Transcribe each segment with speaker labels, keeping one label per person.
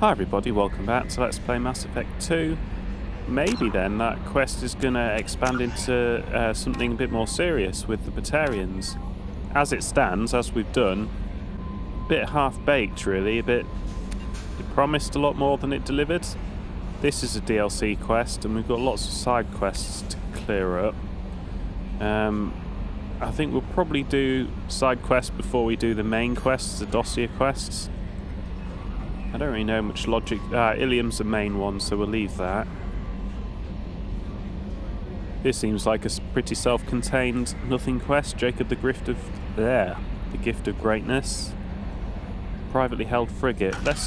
Speaker 1: Hi everybody, welcome back to Let's Play Mass Effect 2. Maybe then that quest is going to expand into something a bit more serious with the Batarians. As it stands, as we've done, a bit half-baked really, it promised a lot more than it delivered. This is a DLC quest and we've got lots of side quests to clear up. I think we'll probably do side quests before we do the main quests, the dossier quests. I don't really know much logic. Ilium's the main one, so we'll leave that. This seems like a pretty self-contained nothing quest. Jacob the Gift of Greatness. Privately held frigate. Let's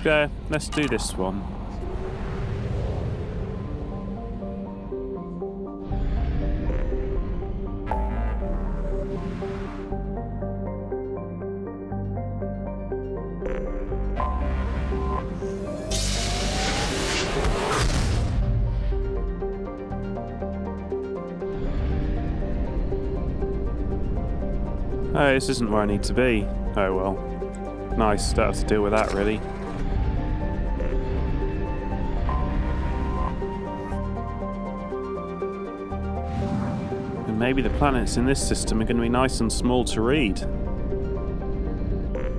Speaker 1: do this one. Oh, this isn't where I need to be. Oh well. Nice, don't have to deal with that really. And maybe the planets in this system are going to be nice and small to read.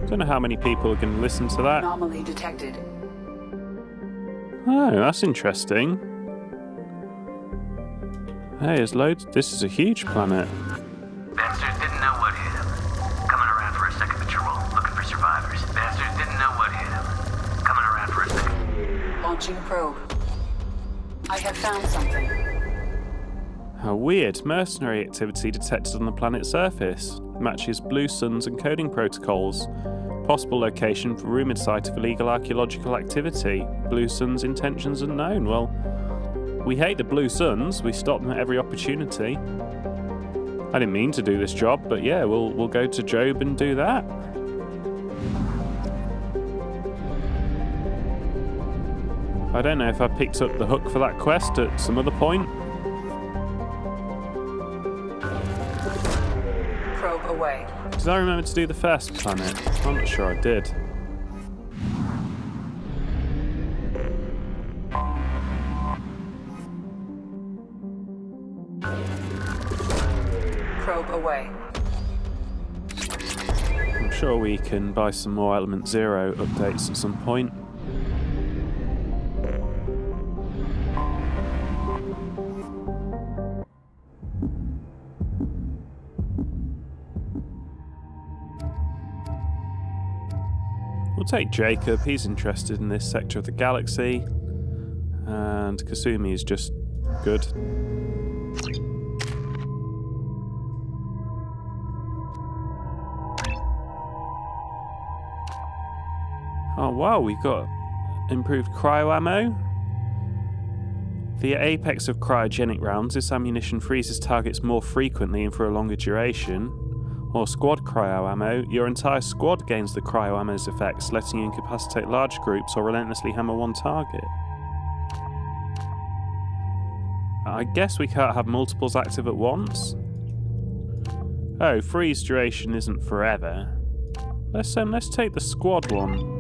Speaker 1: Don't know how many people are going to listen to that.
Speaker 2: Anomaly detected.
Speaker 1: Oh, that's interesting. Hey, there's loads. This is a huge planet.
Speaker 3: Bastards didn't know what hit him. Coming around for a second patrol, looking for survivors. Bastards didn't know what hit him. Coming around for a second.
Speaker 2: Launching probe. I have found something.
Speaker 1: How weird. Mercenary activity detected on the planet's surface. Matches Blue Sun's encoding protocols. Possible location for rumoured site of illegal archaeological activity. Blue Sun's intentions unknown. Well, we hate the Blue Suns. We stop them at every opportunity. I didn't mean to do this job, but yeah, we'll go to Job and do that. I don't know if I picked up the hook for that quest at some other point.
Speaker 2: Probe away.
Speaker 1: Did I remember to do the first planet? I'm not sure I did.
Speaker 2: Probe away.
Speaker 1: I'm sure we can buy some more Element Zero updates at some point. We'll take Jacob, he's interested in this sector of the galaxy. And Kasumi is just good. Oh wow, we've got improved cryo ammo. The apex of cryogenic rounds, this ammunition freezes targets more frequently and for a longer duration. Or squad cryo ammo, your entire squad gains the cryo ammo's effects, letting you incapacitate large groups or relentlessly hammer one target. I guess we can't have multiples active at once. Oh, freeze duration isn't forever. Let's take the squad one.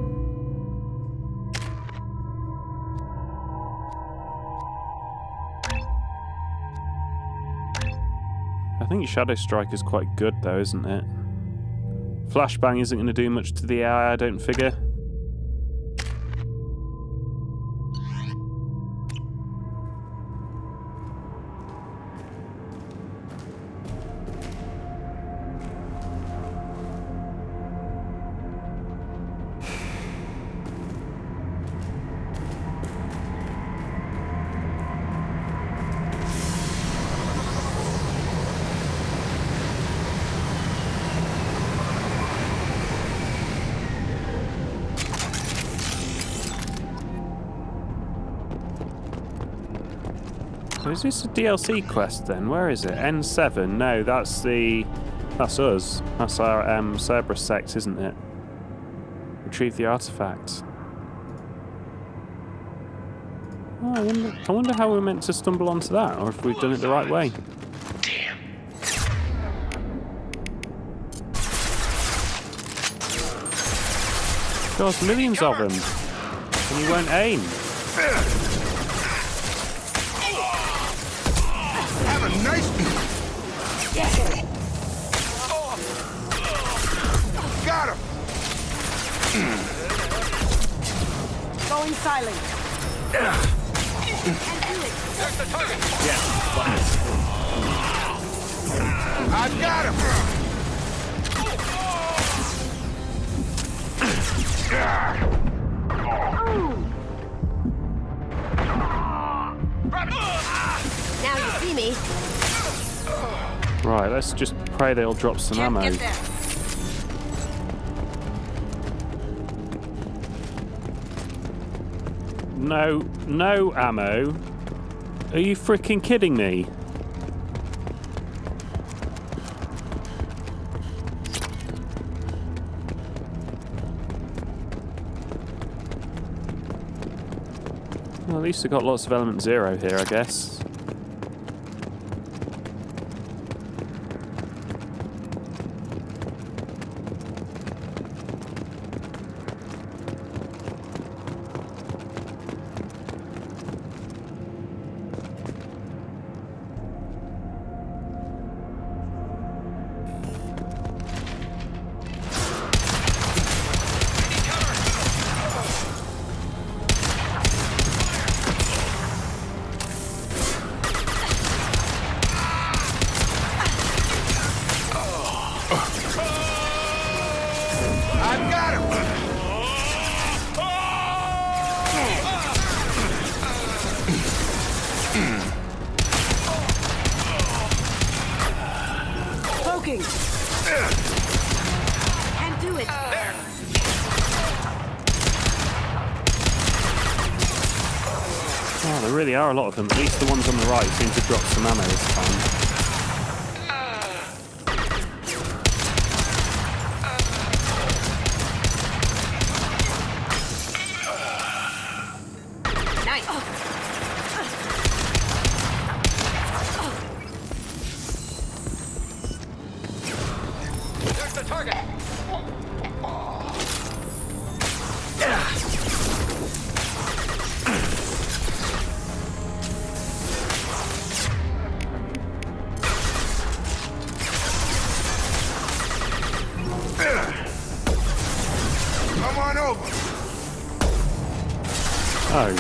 Speaker 1: I think Shadow Strike is quite good though, isn't it? Flashbang isn't going to do much to the AI, I don't figure. Is this a DLC quest then? Where is it? N7? No, that's us. That's our Cerberus sect, isn't it? Retrieve the artifact. Oh, I wonder how we're meant to stumble onto that, or if we've done it the right way.
Speaker 3: Damn.
Speaker 1: There's millions of them. And he won't aim.
Speaker 4: Have a nice... Got him!
Speaker 2: Going silent.
Speaker 4: There's the target! Yes, I got him!
Speaker 5: Now you see me.
Speaker 1: Right, let's just pray they'll drop some ammo.
Speaker 2: Get there.
Speaker 1: No ammo. Are you freaking kidding me? Well, at least I got lots of element 0 here, I guess.
Speaker 4: I got him!
Speaker 2: Poking.
Speaker 5: Can't do it.
Speaker 1: Oh, there really are a lot of them. At least the ones on the right seem to drop some ammo this time.
Speaker 5: Nice.
Speaker 4: There's the target! Come on over!
Speaker 1: Oh.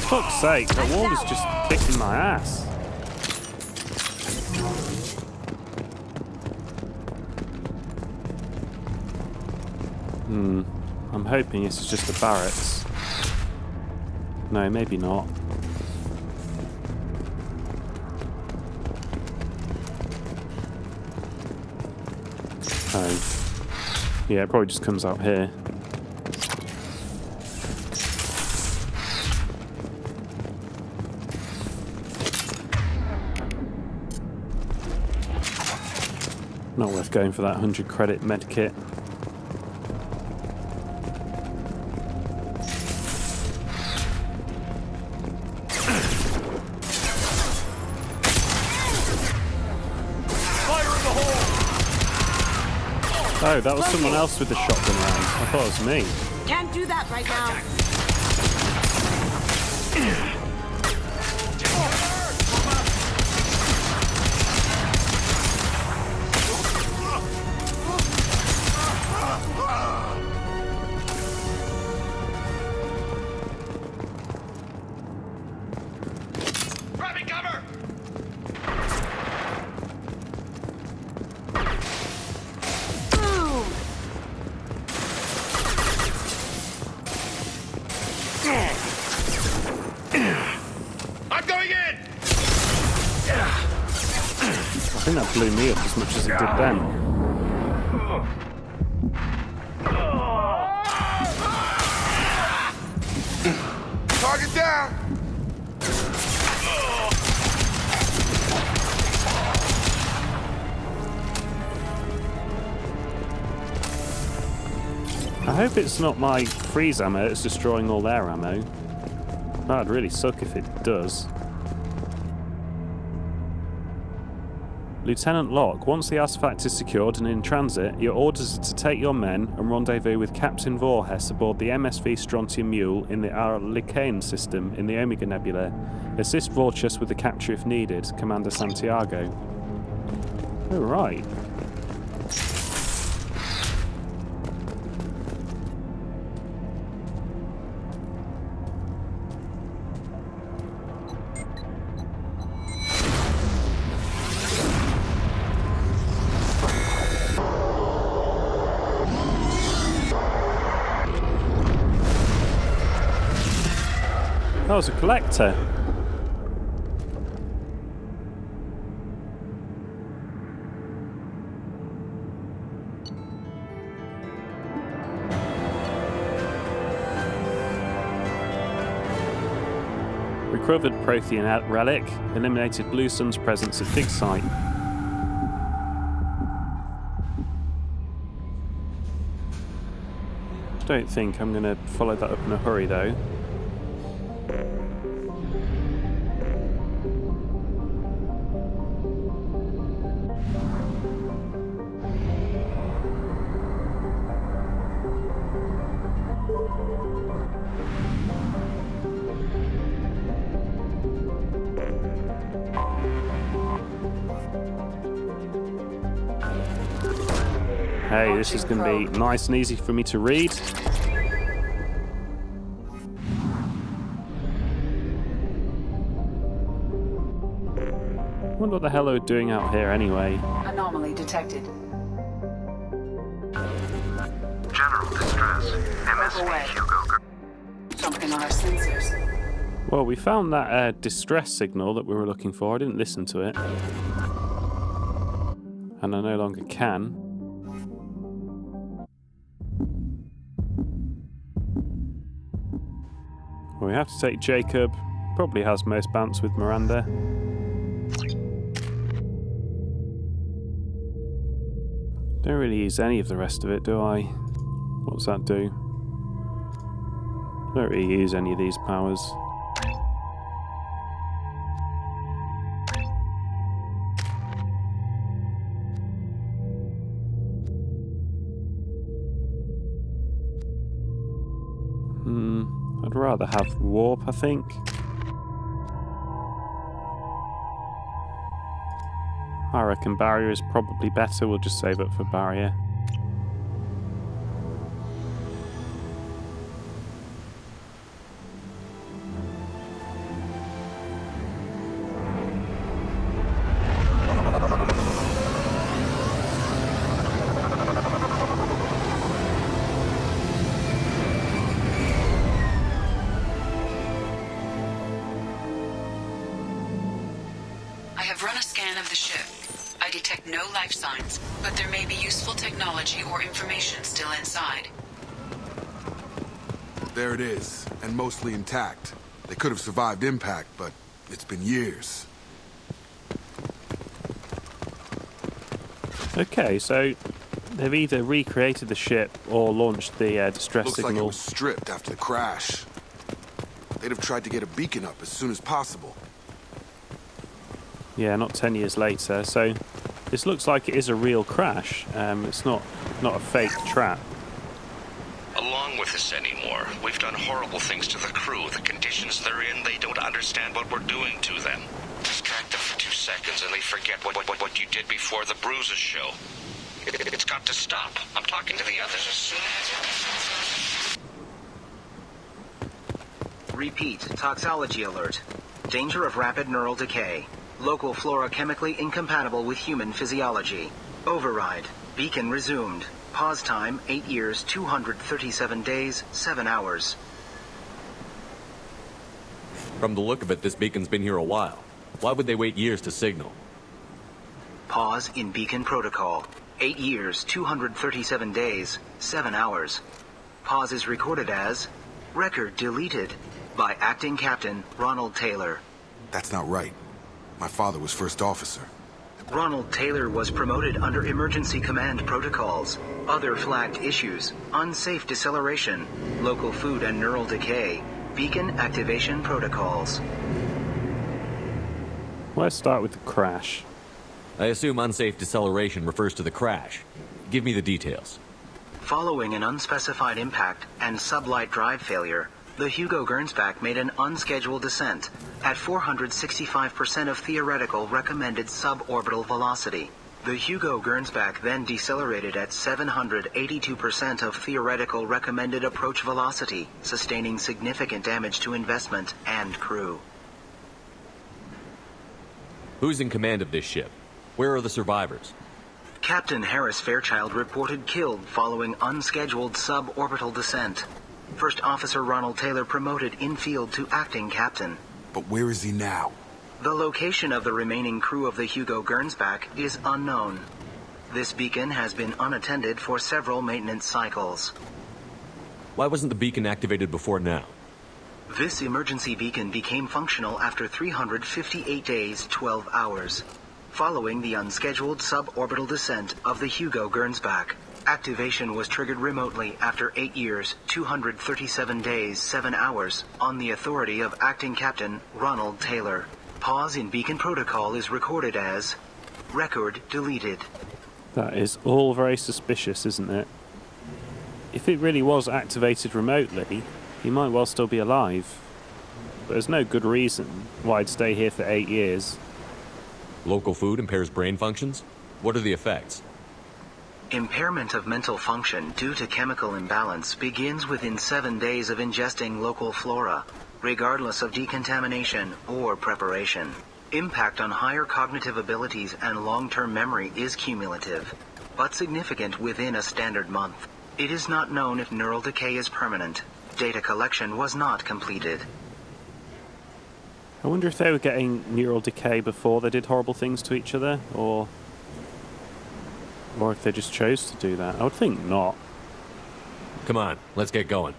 Speaker 1: Fuck's sake, that wall is just kicking my ass. I'm hoping this is just the barracks. No, maybe not. Oh. Yeah, it probably just comes out here. Not worth going for that 100 credit med kit. Oh, that was someone else with the shotgun round. I thought it was me.
Speaker 2: Can't do that right now.
Speaker 4: Grabbing cover!
Speaker 2: Boom.
Speaker 4: I'm going in!
Speaker 1: I think that blew me up as much as it did them.
Speaker 4: Target down!
Speaker 1: I hope it's not my freeze ammo that's destroying all their ammo. That'd really suck if it does. Lieutenant Locke, once the artifact is secured and in transit, your orders are to take your men and rendezvous with Captain Voorhis aboard the MSV Strontium Mule in the Arlequin system in the Omega Nebula. Assist Vorchus with the capture if needed. Commander Santiago. Oh, right. That was a collector. Recovered Prothean relic. Eliminated Blue Sun's presence at dig site. Don't think I'm going to follow that up in a hurry though. Hey, this is going to be nice and easy for me to read. I wonder what the hell they're doing out here anyway.
Speaker 2: Anomaly detected.
Speaker 3: General distress.
Speaker 2: Away.
Speaker 3: MSV Hugo.
Speaker 2: Something on our sensors.
Speaker 1: Well, we found that distress signal that we were looking for. I didn't listen to it. And I no longer can. Well, we have to take Jacob. Probably has most bounce with Miranda. Don't really use any of the rest of it, do I? What's that do? Don't really use any of these powers. I'd rather have warp, I think. I reckon barrier is probably better. We'll just save up for barrier.
Speaker 2: I have run a scan of the ship. I detect no life signs, but there may be useful technology or information still inside.
Speaker 4: There it is, and mostly intact. They could have survived impact, but it's been years.
Speaker 1: Okay, so they've either recreated the ship or launched the distress
Speaker 4: Looks
Speaker 1: signal.
Speaker 4: like it was stripped after the crash. They'd have tried to get a beacon up as soon as possible.
Speaker 1: Yeah, not 10 years later. So this looks like it is a real crash. It's not a fake trap.
Speaker 6: Along with this anymore. We've done horrible things to the crew. The conditions they're in, they don't understand what we're doing to them. Distract them for 2 seconds and they forget what you did before the bruises show. It's got to stop. I'm talking to the others as soon as...
Speaker 7: Repeat, toxology alert. Danger of rapid neural decay. Local flora chemically incompatible with human physiology. Override. Beacon resumed. Pause time 8 years, 237 days, 7 hours.
Speaker 8: From the look of it, this beacon's been here a while. Why would they wait years to signal?
Speaker 7: Pause in beacon protocol. 8 years, 237 days, 7 hours. Pause is recorded as record deleted by Acting Captain Ronald Taylor.
Speaker 4: That's not right. My father was first officer.
Speaker 7: Ronald Taylor was promoted under emergency command protocols. Other flagged issues: unsafe deceleration, local food and neural decay, beacon activation protocols.
Speaker 1: Let's start with the crash.
Speaker 8: I assume unsafe deceleration refers to the crash. Give me the details.
Speaker 7: Following an unspecified impact and sublight drive failure, the Hugo Gernsback made an unscheduled descent at 465% of theoretical recommended suborbital velocity. The Hugo Gernsback then decelerated at 782% of theoretical recommended approach velocity, sustaining significant damage to investment and crew.
Speaker 8: Who's in command of this ship? Where are the survivors?
Speaker 7: Captain Harris Fairchild reported killed following unscheduled suborbital descent. First Officer Ronald Taylor promoted in-field to acting captain.
Speaker 4: But where is he now?
Speaker 7: The location of the remaining crew of the Hugo Gernsback is unknown. This beacon has been unattended for several maintenance cycles.
Speaker 8: Why wasn't the beacon activated before now?
Speaker 7: This emergency beacon became functional after 358 days, 12 hours, following the unscheduled suborbital descent of the Hugo Gernsback. Activation was triggered remotely after 8 years, 237 days, 7 hours, on the authority of Acting Captain Ronald Taylor. Pause in beacon protocol is recorded as record deleted.
Speaker 1: That is all very suspicious, isn't it? If it really was activated remotely, he might well still be alive. But there's no good reason why I'd stay here for 8 years.
Speaker 8: Local food impairs brain functions? What are the effects?
Speaker 7: Impairment of mental function due to chemical imbalance begins within 7 days of ingesting local flora, regardless of decontamination or preparation. Impact on higher cognitive abilities and long-term memory is cumulative, but significant within a standard month. It is not known if neural decay is permanent. Data collection was not completed.
Speaker 1: I wonder if they were getting neural decay before they did horrible things to each other, or if they just chose to do that. I would think not.
Speaker 8: Come on, let's get going.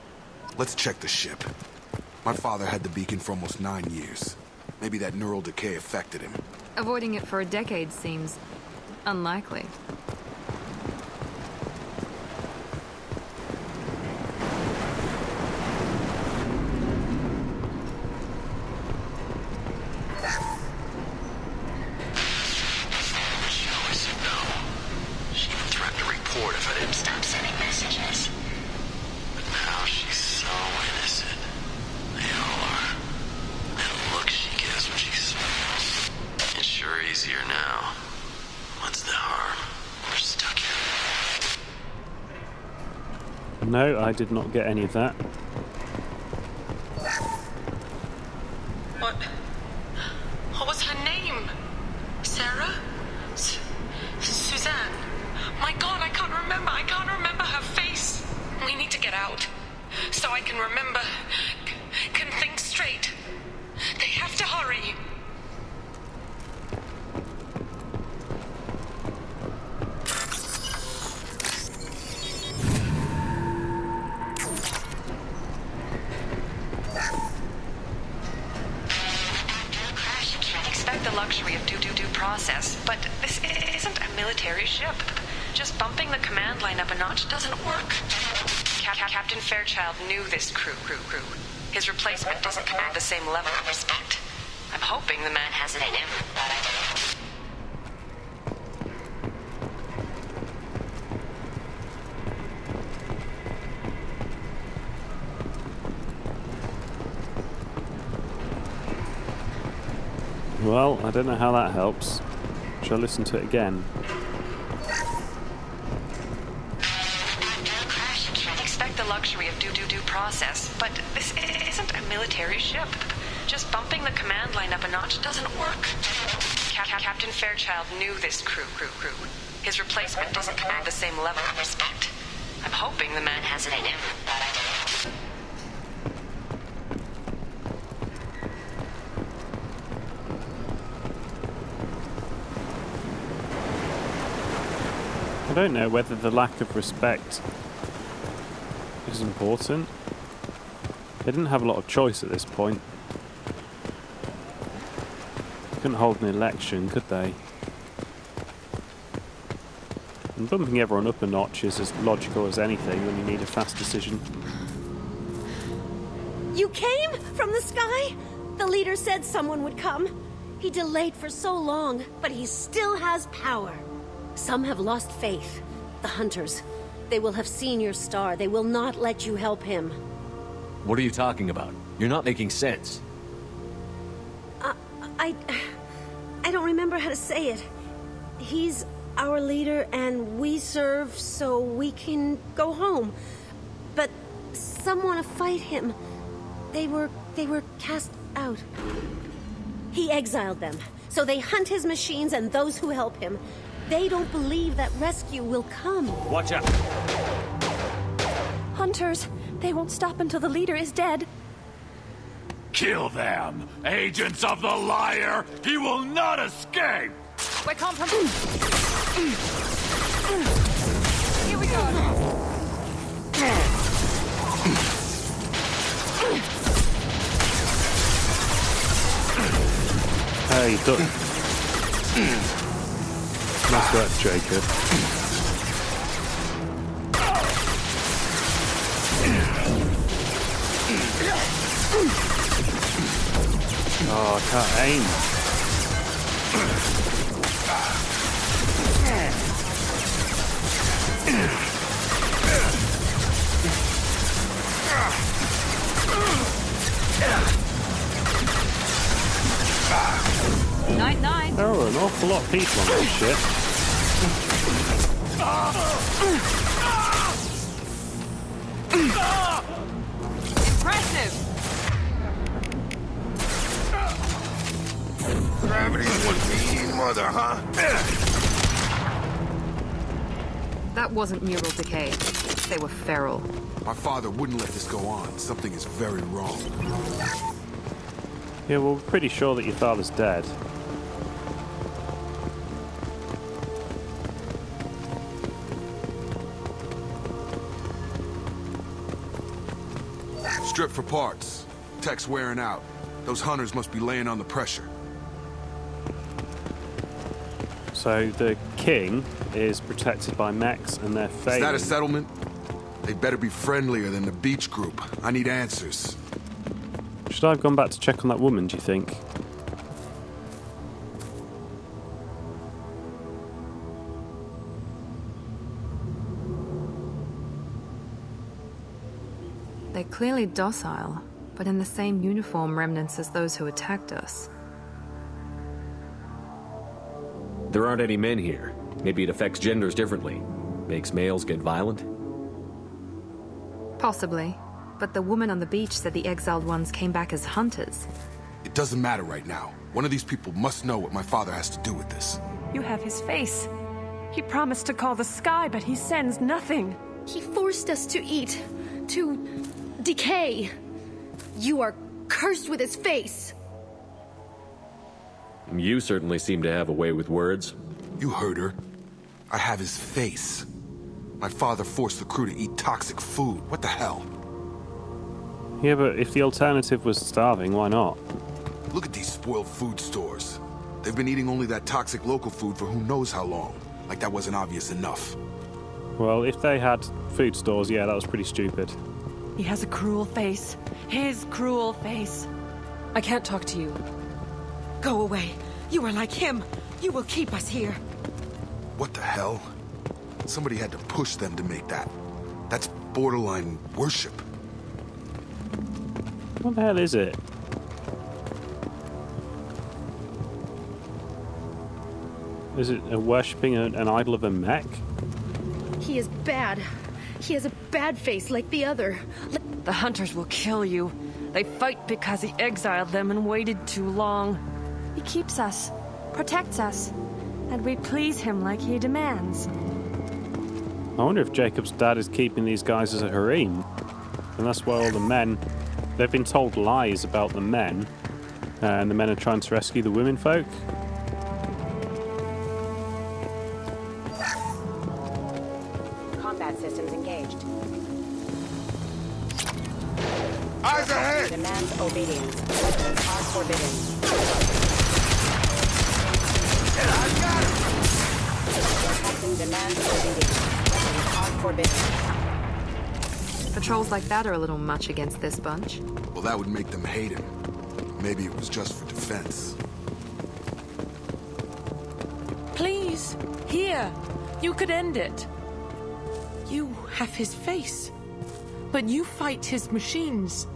Speaker 4: Let's check the ship. My father had the beacon for almost 9 years. Maybe that neural decay affected him.
Speaker 9: Avoiding it for a decade seems unlikely.
Speaker 1: No, I did not get any of that.
Speaker 10: What was her name? Sarah? Suzanne? My God, I can't remember her face. We need to get out, so I can remember, can think straight. They have to hurry. Process, but this isn't a military ship. Just bumping the command line up a notch doesn't work. Captain Fairchild knew this crew. His replacement doesn't command the same level of respect. I'm hoping the man has it in him.
Speaker 1: Well, I don't know how that helps. Shall I listen to it again?
Speaker 10: Expect the luxury of due process, but this isn't a military ship. Just bumping the command line up a notch doesn't work. Captain Fairchild knew this crew. His replacement doesn't command the same level of respect. I'm hoping the man has it in him.
Speaker 1: I don't know whether the lack of respect is important. They didn't have a lot of choice at this point. Couldn't hold an election, could they? And bumping everyone up a notch is as logical as anything when you need a fast decision.
Speaker 5: You came from the sky? The leader said someone would come. He delayed for so long, but he still has power. Some have lost faith. The hunters. They will have seen your star. They will not let you help him.
Speaker 8: What are you talking about? You're not making sense.
Speaker 5: I don't remember how to say it. He's our leader and we serve so we can go home. But some want to fight him. They were cast out. He exiled them, so they hunt his machines and those who help him. They don't believe that rescue will come.
Speaker 8: Watch out!
Speaker 11: Hunters, they won't stop until the leader is dead.
Speaker 12: Kill them! Agents of the liar! He will not escape!
Speaker 11: We're compromised. Here we go.
Speaker 1: Hey, nice work, Jacob. Oh, I can't aim.
Speaker 11: Night.
Speaker 1: There are an awful lot of people on this ship.
Speaker 11: Impressive.
Speaker 4: Gravity's one mean mother, huh?
Speaker 9: That wasn't neural decay. They were feral.
Speaker 4: My father wouldn't let this go on. Something is very wrong.
Speaker 1: Yeah, well, we're pretty sure that your father's dead.
Speaker 4: Strip for parts. Tech's wearing out. Those hunters must be laying on the pressure.
Speaker 1: So the king is protected by mechs and they're failing.
Speaker 4: Is that a settlement? They'd better be friendlier than the beach group. I need answers.
Speaker 1: Should I have gone back to check on that woman, do you think?
Speaker 9: They're clearly docile, but in the same uniform remnants as those who attacked us.
Speaker 8: There aren't any men here. Maybe it affects genders differently. Makes males get violent?
Speaker 9: Possibly. But the woman on the beach said the exiled ones came back as hunters.
Speaker 4: It doesn't matter right now. One of these people must know what my father has to do with this.
Speaker 11: You have his face. He promised to call the sky, but he sends nothing.
Speaker 5: He forced us to eat, to decay. You are cursed with his face.
Speaker 8: You certainly seem to have a way with words.
Speaker 4: You heard her. I have his face. My father forced the crew to eat toxic food. What the hell?
Speaker 1: Yeah, but if the alternative was starving, why not?
Speaker 4: Look at these spoiled food stores. They've been eating only that toxic local food for who knows how long. Like that wasn't obvious enough.
Speaker 1: Well, if they had food stores, yeah, that was pretty stupid.
Speaker 11: He has a cruel face. His cruel face. I can't talk to you. Go away. You are like him. You will keep us here.
Speaker 4: What the hell? Somebody had to push them to make that. That's borderline worship.
Speaker 1: What the hell is it? Is it worshipping an idol of a mech?
Speaker 5: He is bad. He has a bad face like the other.
Speaker 11: The hunters will kill you. They fight because he exiled them and waited too long. He keeps us, protects us, and we please him like he demands.
Speaker 1: I wonder if Jacob's dad is keeping these guys as a harem. And that's why all the men... They've been told lies about the men. And the men are trying to rescue the women folk.
Speaker 13: Combat systems engaged.
Speaker 4: Eyes ahead!
Speaker 13: Demands obedience. Weapons are forbidden.
Speaker 4: I got
Speaker 13: Your captain demands obedience. Weapons are forbidden.
Speaker 9: Patrols like that are a little much against this bunch.
Speaker 4: Well, that would make them hate him. Maybe it was just for defense.
Speaker 11: is. Here. You could end it. You have his face. But you fight his machines.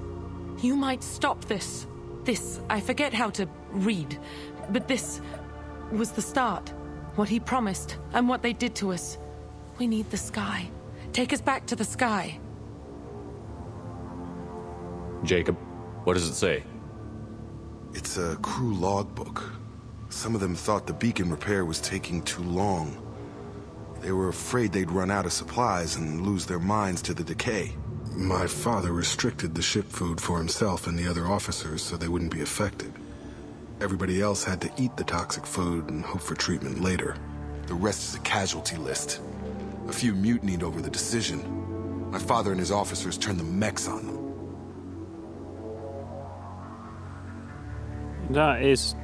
Speaker 11: You might stop this. This, I forget how to read. But this was the start. What he promised, and what they did to us. We need the sky. Take us back to the sky.
Speaker 8: Jacob, what does it say?
Speaker 4: It's a crew logbook. Some of them thought the beacon repair was taking too long. They were afraid they'd run out of supplies and lose their minds to the decay. My father restricted the ship food for himself and the other officers so they wouldn't be affected. Everybody else had to eat the toxic food and hope for treatment later. The rest is a casualty list. A few mutinied over the decision. My father and his officers turned the mechs on them.
Speaker 1: That is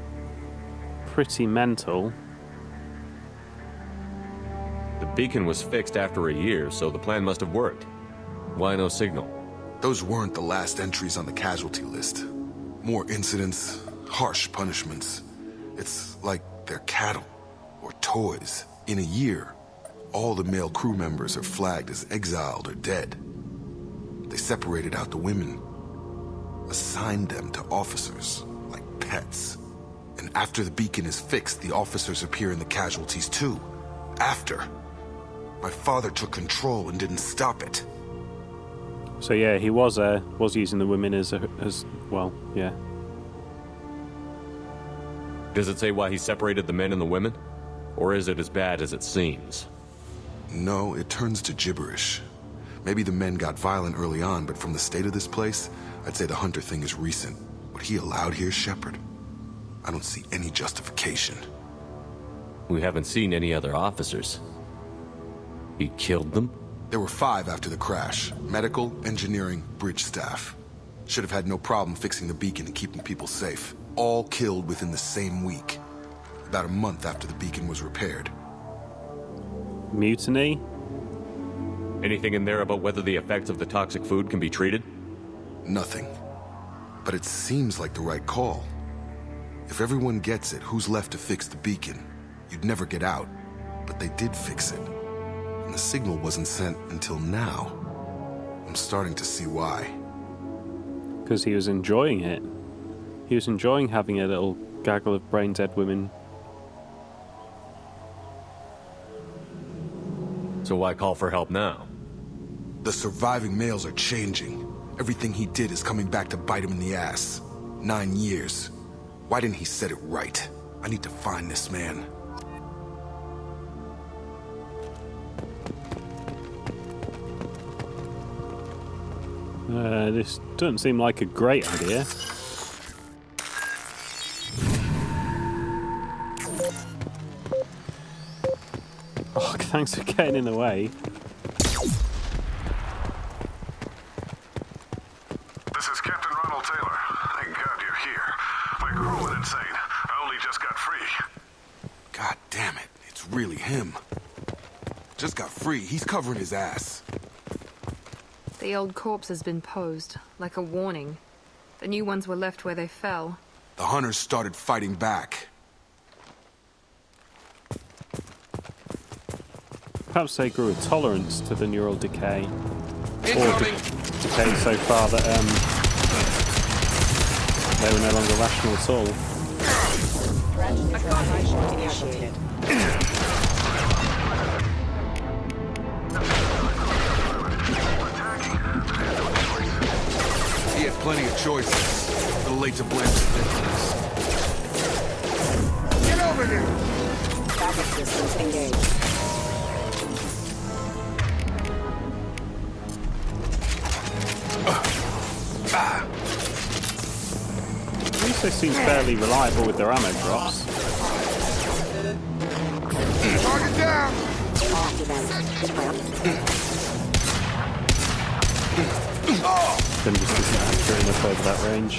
Speaker 1: pretty mental.
Speaker 8: The beacon was fixed after a year, so the plan must have worked. Why no signal?
Speaker 4: Those weren't the last entries on the casualty list. More incidents, harsh punishments. It's like they're cattle or toys. In a year, all the male crew members are flagged as exiled or dead. They separated out the women, assigned them to officers like pets. And after the beacon is fixed, the officers appear in the casualties too. After. My father took control and didn't stop it.
Speaker 1: So yeah, he was using the women as well, yeah.
Speaker 8: Does it say why he separated the men and the women? Or is it as bad as it seems?
Speaker 4: No, it turns to gibberish. Maybe the men got violent early on, but from the state of this place, I'd say the Hunter thing is recent. What he allowed here, Shepard, I don't see any justification.
Speaker 8: We haven't seen any other officers. He killed them?
Speaker 4: There were 5 after the crash. Medical, engineering, bridge staff. Should have had no problem fixing the beacon and keeping people safe. All killed within the same week. About a month after the beacon was repaired.
Speaker 1: Mutiny?
Speaker 8: Anything in there about whether the effects of the toxic food can be treated?
Speaker 4: Nothing. But it seems like the right call. If everyone gets it, who's left to fix the beacon? You'd never get out. But they did fix it. And the signal wasn't sent until now. I'm starting to see why.
Speaker 1: Because he was enjoying it. He was enjoying having a little gaggle of brain-dead women.
Speaker 8: So why call for help now?
Speaker 4: The surviving males are changing. Everything he did is coming back to bite him in the ass. 9 years. Why didn't he set it right? I need to find this man.
Speaker 1: This doesn't seem like a great idea. Oh, thanks for getting in the way.
Speaker 14: This is Captain Ronald Taylor. Thank God you're here. My crew went insane. I only just got free.
Speaker 4: God damn it. It's really him. Just got free. He's covering his ass.
Speaker 9: The old corpse has been posed, like a warning. The new ones were left where they fell.
Speaker 4: The hunters started fighting back.
Speaker 1: Perhaps they grew a tolerance to the neural decay. Or decay so far that they were no longer rational at all.
Speaker 13: Threat initiated.
Speaker 4: He had plenty of choices. A little late to blame the victims.
Speaker 13: Get over here! Backup systems engaged.
Speaker 1: At least they seem fairly reliable with their ammo drops.
Speaker 14: Target down!
Speaker 1: Then just isn't accurate enough over that range.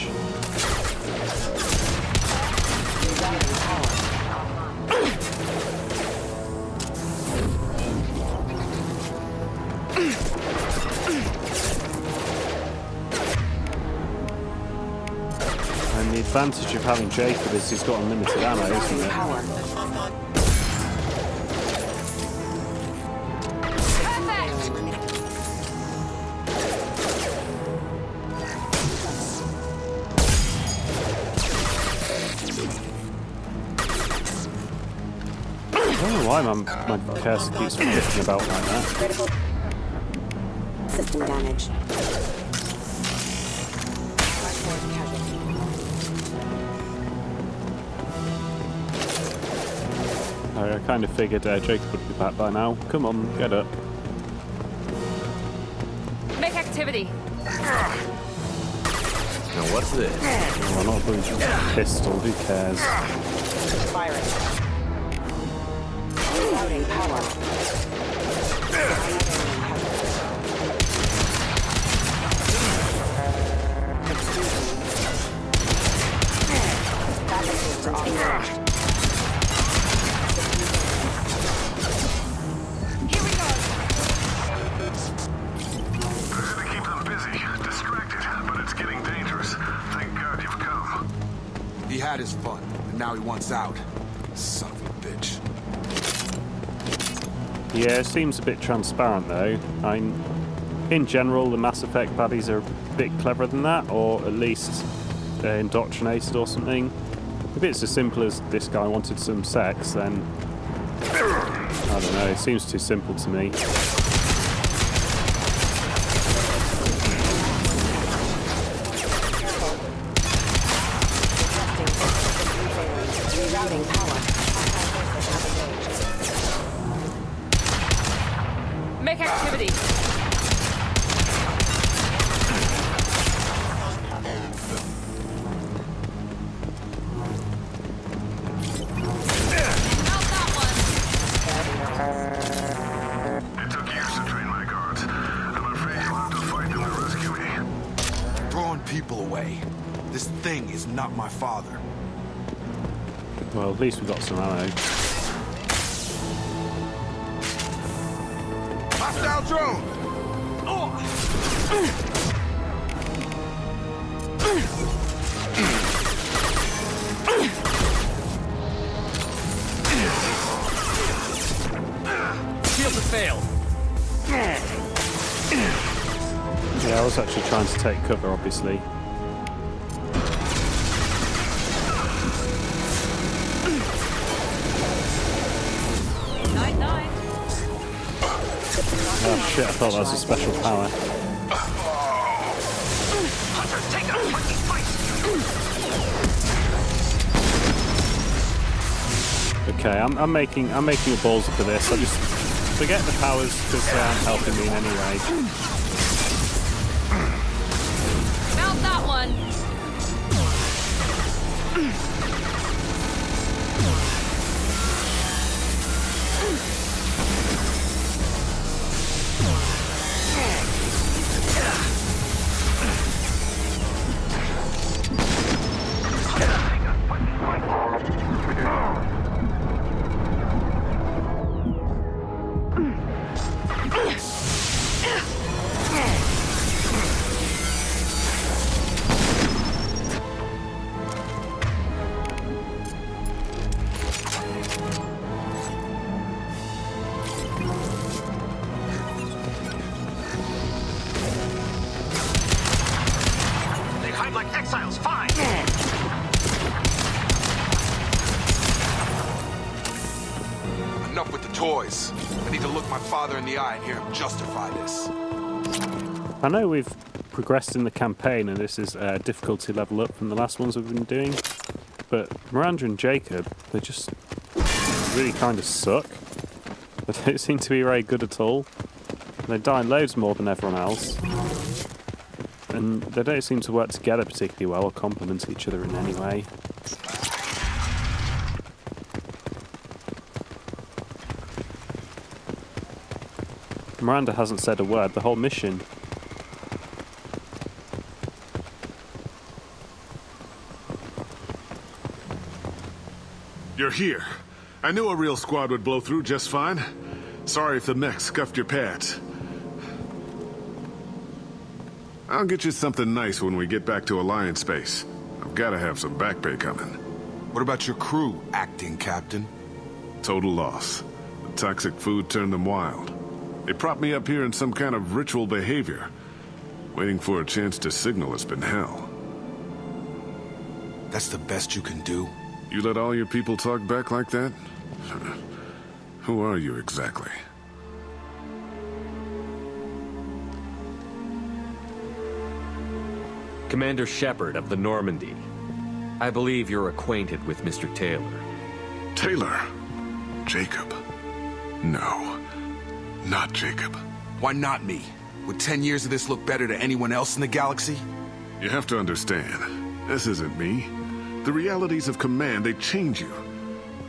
Speaker 1: And the advantage of having Jacob is he's got unlimited ammo, isn't it? why my cursor keeps flicking about like that.
Speaker 13: Critical system damage.
Speaker 1: I kind of figured Jacob would be back by now. Come on, get up.
Speaker 9: Make activity.
Speaker 8: Now what's this?
Speaker 1: Oh, not a pistol, who cares?
Speaker 13: Firing. Rerouting power. Backup systems engaged.
Speaker 9: Here we go.
Speaker 14: Better to keep them busy, distracted, but it's getting dangerous. Thank God you've come.
Speaker 4: He had his fun, and now he wants out. Son of a bitch.
Speaker 1: Yeah, it seems a bit transparent though. In general, the Mass Effect baddies are a bit cleverer than that, or at least indoctrinated or something. If it's as simple as this guy wanted some sex, then I don't know, it seems too simple to me.
Speaker 13: Rerouting power.
Speaker 9: Make activity.
Speaker 14: It took years to train my guards. I'm afraid you'll have to fight them to rescue me.
Speaker 4: Throwing people away. This thing is not my father.
Speaker 1: Well, at least we've got some ammo.
Speaker 4: Hostile drone!
Speaker 8: Shield has failed.
Speaker 1: Yeah, I was actually trying to take cover, obviously. Oh shit, I thought that was a special power. Okay, I'm making a balls up for this. I just forget the powers because they aren't helping me in any way.
Speaker 9: Mount that one.
Speaker 3: Like exiles, fine!
Speaker 4: Enough with the toys. I need to look my father in the eye and hear him justify this.
Speaker 1: I know we've progressed in the campaign and this is a difficulty level up from the last ones we've been doing, but Miranda and Jacob, they just really kind of suck. They don't seem to be very good at all. They die loads more than everyone else. And they don't seem to work together particularly well or complement each other in any way. Miranda hasn't said a word the whole mission.
Speaker 14: You're here. I knew a real squad would blow through just fine. Sorry if the mech scuffed your pads. I'll get you something nice when we get back to Alliance space. I've got to have some back pay coming.
Speaker 4: What about your crew, acting captain?
Speaker 14: Total loss. The toxic food turned them wild. They propped me up here in some kind of ritual behavior. Waiting for a chance to signal has been hell.
Speaker 4: That's the best you can do?
Speaker 14: You let all your people talk back like that? Who are you exactly?
Speaker 8: Commander Shepard of the Normandy. I believe you're acquainted with Mr. Taylor.
Speaker 14: Taylor? Jacob? No, not Jacob.
Speaker 4: Why not me? Would 10 years of this look better to anyone else in the galaxy?
Speaker 14: You have to understand, this isn't me. The realities of command, they change you.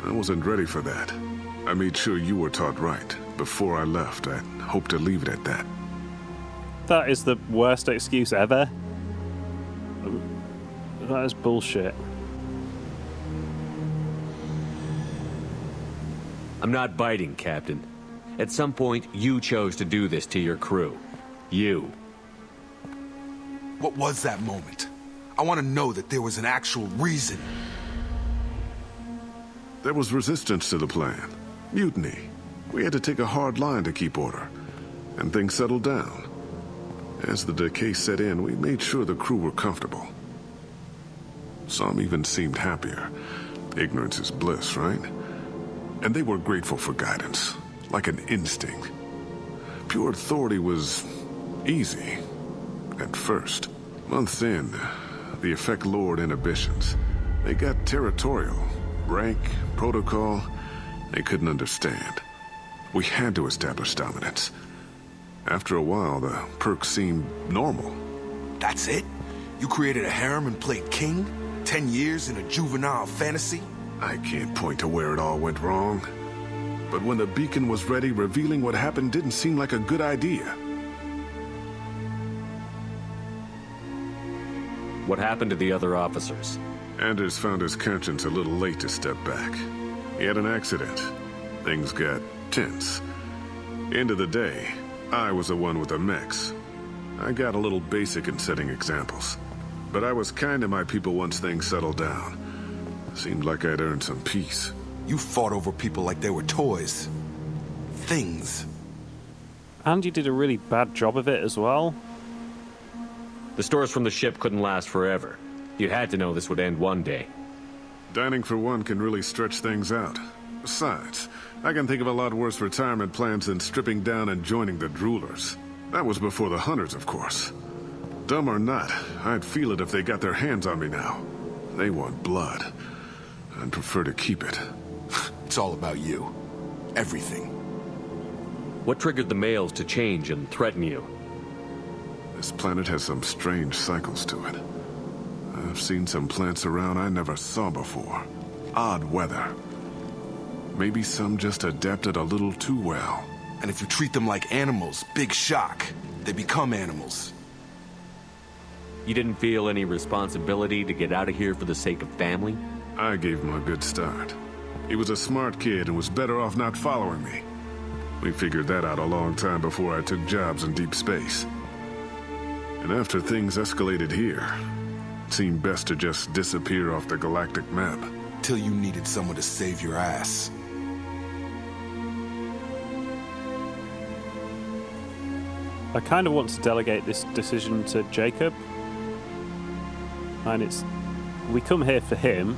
Speaker 14: I wasn't ready for that. I made sure you were taught right. Before I left, I hoped to leave it at that.
Speaker 1: That is the worst excuse ever. That is bullshit.
Speaker 8: I'm not biting, Captain. At some point, you chose to do this to your crew. You.
Speaker 4: What was that moment? I want to know that there was an actual reason.
Speaker 14: There was resistance to the plan. Mutiny. We had to take a hard line to keep order. And things settled down. As the decay set in, we made sure the crew were comfortable. Some even seemed happier. Ignorance is bliss, right? And they were grateful for guidance, like an instinct. Pure authority was easy, at first. Months in, the effect lowered inhibitions. They got territorial. Rank, protocol, they couldn't understand. We had to establish dominance. After a while, the perks seemed normal.
Speaker 4: That's it? You created a harem and played king? 10 years in a juvenile fantasy?
Speaker 14: I can't point to where it all went wrong. But when the beacon was ready, revealing what happened didn't seem like a good idea.
Speaker 8: What happened to the other officers?
Speaker 14: Anders found his conscience a little late to step back. He had an accident. Things got tense. End of the day, I was the one with the mix. I got a little basic in setting examples. But I was kind to my people once things settled down. Seemed like I'd earned some peace.
Speaker 4: You fought over people like they were toys. Things.
Speaker 1: And you did a really bad job of it as well.
Speaker 8: The stores from the ship couldn't last forever. You had to know this would end one day.
Speaker 14: Dining for one can really stretch things out. Besides, I can think of a lot worse retirement plans than stripping down and joining the droolers. That was before the hunters, of course. Dumb or not, I'd feel it if they got their hands on me now. They want blood. I'd prefer to keep it.
Speaker 4: It's all about you. Everything.
Speaker 8: What triggered the males to change and threaten you?
Speaker 14: This planet has some strange cycles to it. I've seen some plants around I never saw before. Odd weather. Maybe some just adapted a little too well.
Speaker 4: And if you treat them like animals, big shock. They become animals.
Speaker 8: You didn't feel any responsibility to get out of here for the sake of family?
Speaker 14: I gave him a good start. He was a smart kid and was better off not following me. We figured that out a long time before I took jobs in deep space. And after things escalated here, it seemed best to just disappear off the galactic map.
Speaker 4: Till you needed someone to save your ass.
Speaker 1: I kind of want to delegate this decision to Jacob. And we come here for him.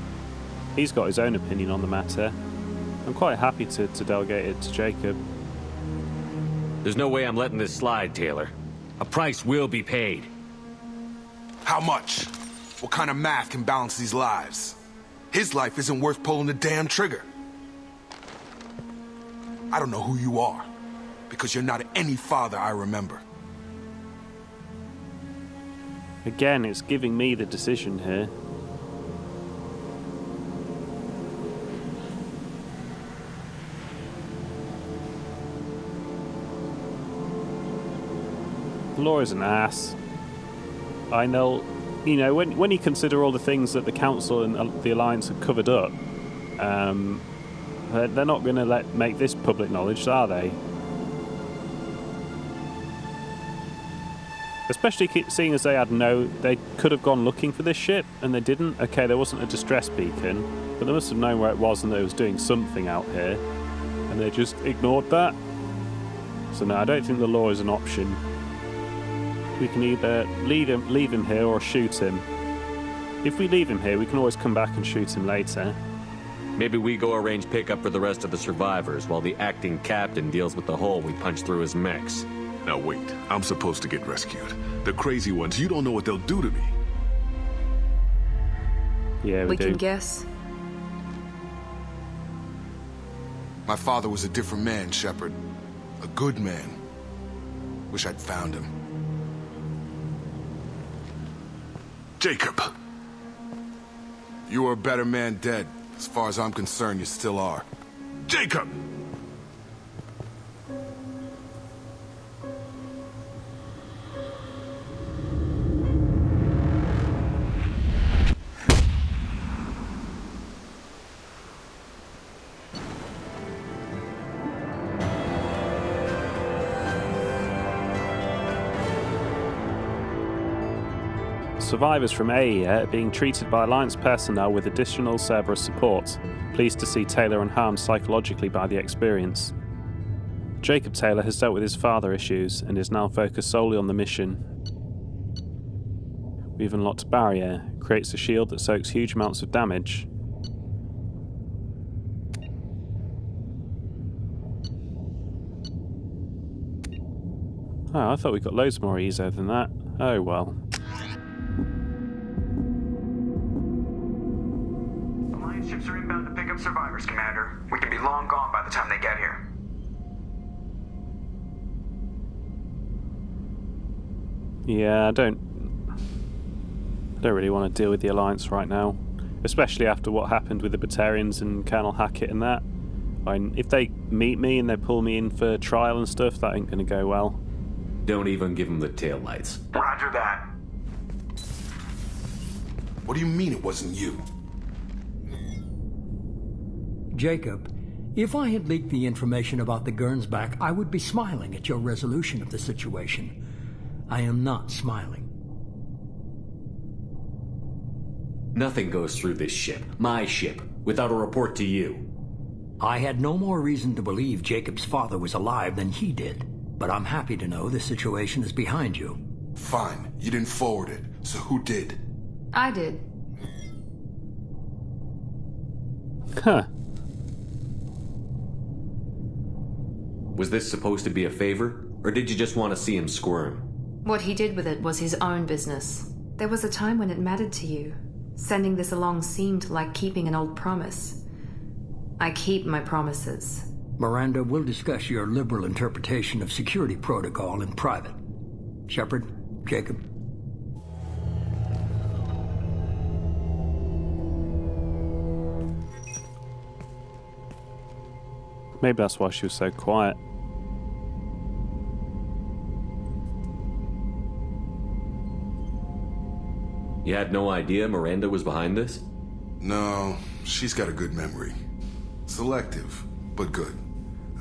Speaker 1: He's got his own opinion on the matter. I'm quite happy to delegate it to Jacob.
Speaker 8: There's no way I'm letting this slide, Taylor. A price will be paid.
Speaker 4: How much? What kind of math can balance these lives? His life isn't worth pulling the damn trigger. I don't know who you are, because you're not any father I remember.
Speaker 1: Again, it's giving me the decision here. Laura's an ass. I know, when you consider all the things that the Council and the Alliance have covered up, they're not going to make this public knowledge, are they? Especially seeing as they could have gone looking for this ship, and they didn't. Okay, there wasn't a distress beacon, but they must have known where it was and that it was doing something out here, and they just ignored that. So no, I don't think the law is an option. We can either leave him here or shoot him. If we leave him here, we can always come back and shoot him later.
Speaker 8: Maybe we go arrange pickup for the rest of the survivors while the acting captain deals with the hole we punched through his mechs.
Speaker 14: Now wait, I'm supposed to get rescued. The crazy ones, you don't know what they'll do to me.
Speaker 1: Yeah, we do.
Speaker 9: can guess.
Speaker 4: My father was a different man, Shepard. A good man. Wish I'd found him.
Speaker 14: Jacob!
Speaker 4: You were a better man dead. As far as I'm concerned, you still are.
Speaker 14: Jacob!
Speaker 1: Survivors from AEA are being treated by Alliance personnel with additional Cerberus support. Pleased to see Taylor unharmed psychologically by the experience. Jacob Taylor has dealt with his father issues and is now focused solely on the mission. We've unlocked a barrier, creates a shield that soaks huge amounts of damage. Oh, I thought we got loads more EZO than that. Oh well.
Speaker 7: Alliance ships are inbound to pick up survivors, Commander. We can be long gone by the time they get here.
Speaker 1: Yeah, I don't really want to deal with the Alliance right now, especially after what happened with the Batarians and Colonel Hackett and that. If they meet me and they pull me in for trial and stuff, that ain't going to go well.
Speaker 8: Don't even give them the taillights.
Speaker 7: Roger that.
Speaker 4: What do you mean it wasn't you?
Speaker 15: Jacob, if I had leaked the information about the Gernsback, I would be smiling at your resolution of the situation. I am not smiling.
Speaker 8: Nothing goes through this ship, my ship, without a report to you.
Speaker 15: I had no more reason to believe Jacob's father was alive than he did, but I'm happy to know the situation is behind you.
Speaker 4: Fine, you didn't forward it, so who did?
Speaker 9: I did.
Speaker 1: Huh.
Speaker 8: Was this supposed to be a favor, or did you just want to see him squirm?
Speaker 9: What he did with it was his own business. There was a time when it mattered to you. Sending this along seemed like keeping an old promise. I keep my promises.
Speaker 15: Miranda, we'll discuss your liberal interpretation of security protocol in private. Shepard, Jacob.
Speaker 1: Maybe that's why she was so quiet.
Speaker 8: You had no idea Miranda was behind this?
Speaker 4: No, she's got a good memory. Selective, but good.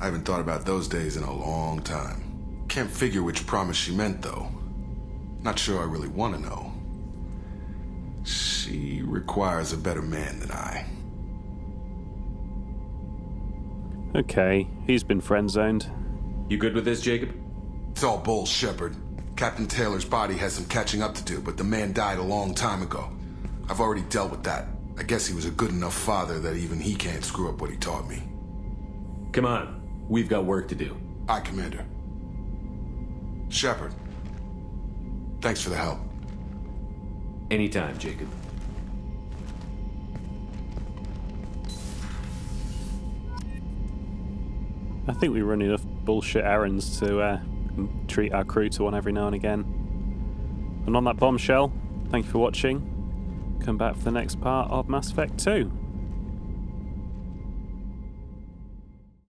Speaker 4: I haven't thought about those days in a long time. Can't figure which promise she meant, though. Not sure I really want to know. She requires a better man than I.
Speaker 1: Okay, he's been friend-zoned.
Speaker 8: You good with this, Jacob?
Speaker 4: It's all bull, Shepard. Captain Taylor's body has some catching up to do, but the man died a long time ago. I've already dealt with that. I guess he was a good enough father that even he can't screw up what he taught me.
Speaker 8: Come on, we've got work to do.
Speaker 4: Aye, Commander. Shepard, thanks for the help.
Speaker 8: Anytime, Jacob.
Speaker 1: I think we run enough bullshit errands to treat our crew to one every now and again. And on that bombshell, thank you for watching. Come back for the next part of Mass Effect 2.